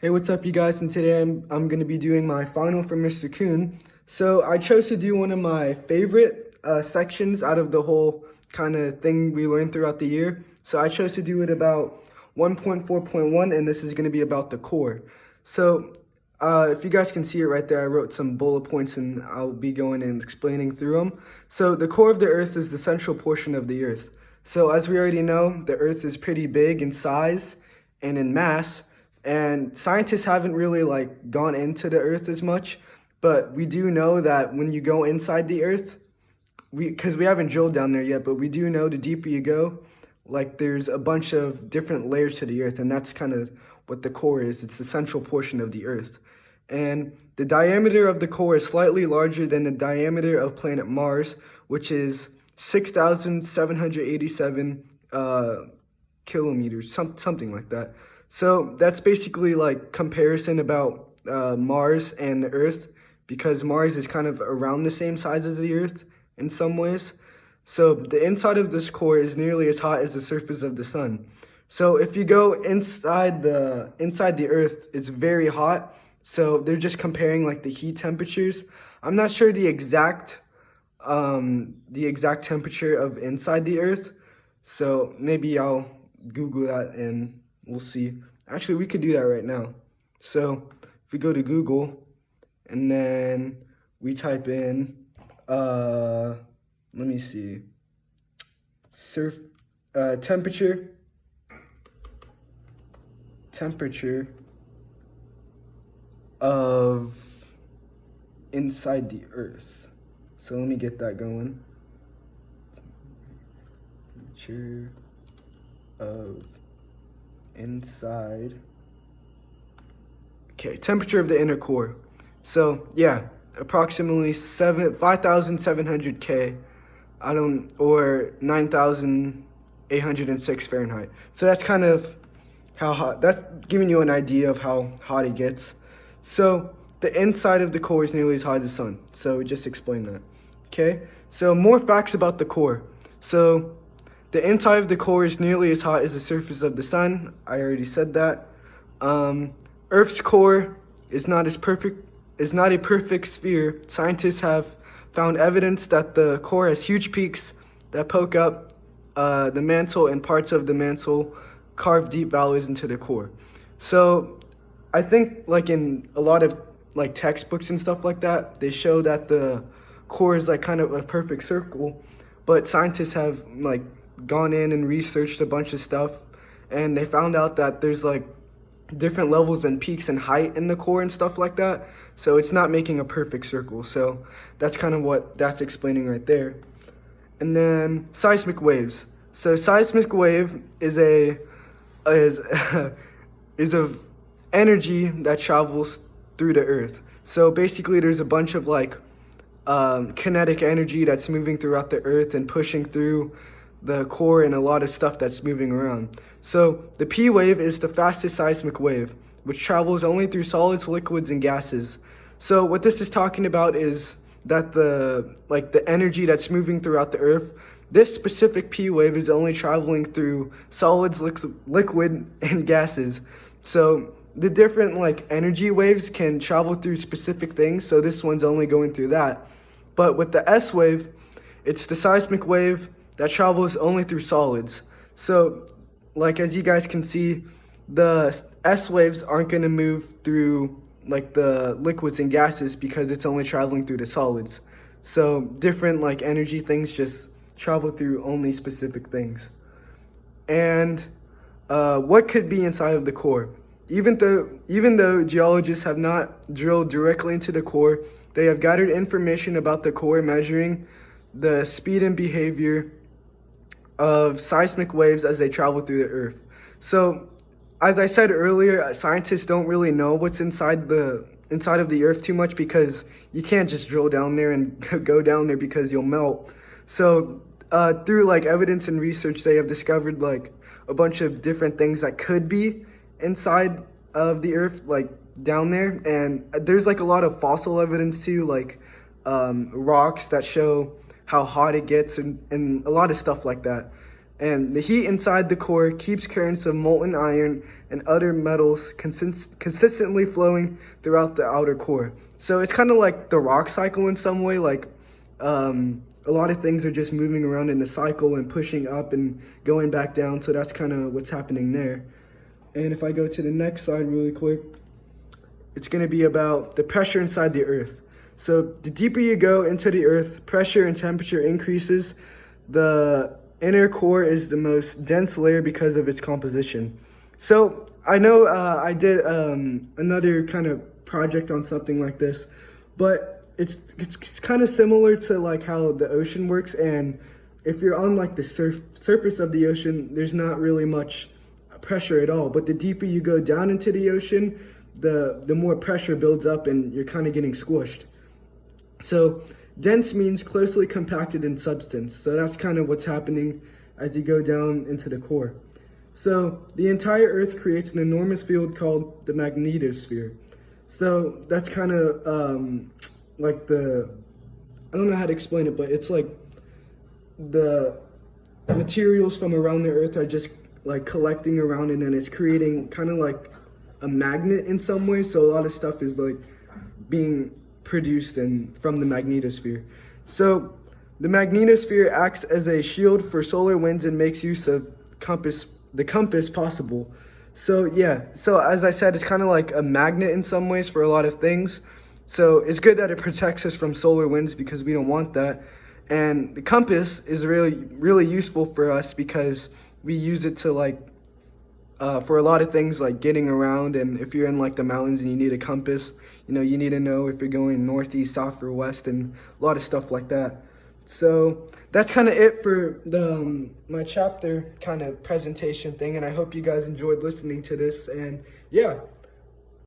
Hey, what's up, you guys? And today I'm going to be doing my final for Mr. Kuhn. So I chose to do one of my favorite sections out of the whole kind of thing we learned throughout the year. So I chose to do it about 1.4.1, and this is going to be about the core. So if you guys can see it right there, I wrote some bullet points and I'll be going and explaining through them. So the core of the Earth is the central portion of the Earth. So as we already know, the Earth is pretty big in size and in mass. And scientists haven't really gone into the Earth as much, but we do know that when you go inside the Earth, because we haven't drilled down there yet, but we do know the deeper you go, there's a bunch of different layers to the Earth, and that's kind of what the core is. It's the central portion of the Earth. And the diameter of the core is slightly larger than the diameter of planet Mars, which is 6,787 kilometers, something like that. So that's basically comparison about Mars and the Earth, because Mars is kind of around the same size as the Earth in some ways. So the inside of this core is nearly as hot as the surface of the sun. So if you go inside the Earth, it's very hot. So they're just comparing the heat temperatures. I'm not sure the exact temperature of inside the Earth. So maybe I'll Google that and we'll see. Actually, we could do that right now. So if we go to Google and then we type in, let me see, temperature of inside the Earth. So let me get that going. Temperature of inside. Okay, temperature of the inner core. So yeah, approximately 5,700 K, or 9,806 Fahrenheit. So that's kind of how hot. That's giving you an idea of how hot it gets. So the inside of the core is nearly as hot as the sun. So we just explained that. Okay. So more facts about the core. So the inside of the core is nearly as hot as the surface of the sun. I already said that. Earth's core is not a perfect sphere. Scientists have found evidence that the core has huge peaks that poke up the mantle, and parts of the mantle carve deep valleys into the core. So I think in a lot of textbooks and stuff like that, they show that the core is kind of a perfect circle, but scientists have gone in and researched a bunch of stuff, and they found out that there's different levels and peaks and height in the core and stuff like that. So it's not making a perfect circle. So that's kind of what that's explaining right there. And then seismic waves. So seismic wave is a energy that travels through the Earth. So basically there's a bunch of kinetic energy that's moving throughout the Earth and pushing through the core, and a lot of stuff that's moving around. So the P wave is the fastest seismic wave, which travels only through solids, liquids, and gases. So what this is talking about is that the energy that's moving throughout the Earth, this specific P wave is only traveling through solids, liquid, and gases. So the different energy waves can travel through specific things. So this one's only going through that. But with the S wave, it's the seismic wave that travels only through solids. So as you guys can see, the S waves aren't going to move through the liquids and gases because it's only traveling through the solids. So different energy things just travel through only specific things. And what could be inside of the core? Even though geologists have not drilled directly into the core, they have gathered information about the core, measuring the speed and behavior of seismic waves as they travel through the Earth. So as I said earlier, scientists don't really know what's inside of the Earth too much, because you can't just drill down there and go down there because you'll melt. So through evidence and research, they have discovered a bunch of different things that could be inside of the Earth, down there. And there's a lot of fossil evidence too, rocks that show how hot it gets, and a lot of stuff like that. And the heat inside the core keeps currents of molten iron and other metals consistently flowing throughout the outer core. So it's kind of like the rock cycle in some way, like a lot of things are just moving around in a cycle and pushing up and going back down. So that's kind of what's happening there. And if I go to the next slide really quick, it's going to be about the pressure inside the earth. So the deeper you go into the earth, pressure and temperature increases. The inner core is the most dense layer because of its composition. So I know I did another kind of project on something like this, but it's kind of similar to like how the ocean works. And if you're on like the surface of the ocean, there's not really much pressure at all. But the deeper you go down into the ocean, the more pressure builds up and you're kind of getting squished. So dense means closely compacted in substance. So that's kind of what's happening as you go down into the core. So the entire Earth creates an enormous field called the magnetosphere. So that's kind of like I don't know how to explain it, but it's like the materials from around the Earth are just like collecting around it, and it's creating kind of like a magnet in some way. So a lot of stuff is like being produced from the magnetosphere. So the magnetosphere acts as a shield for solar winds and makes use of the compass possible. So yeah, so as I said, it's kind of like a magnet in some ways for a lot of things. So it's good that it protects us from solar winds because we don't want that. And the compass is really useful for us because we use it to like for a lot of things like getting around. And if you're in like the mountains and you need a compass, you need to know if you're going northeast, south, or west, and a lot of stuff like that. So that's kind of it for the my chapter kind of presentation thing, and I hope you guys enjoyed listening to this. And yeah,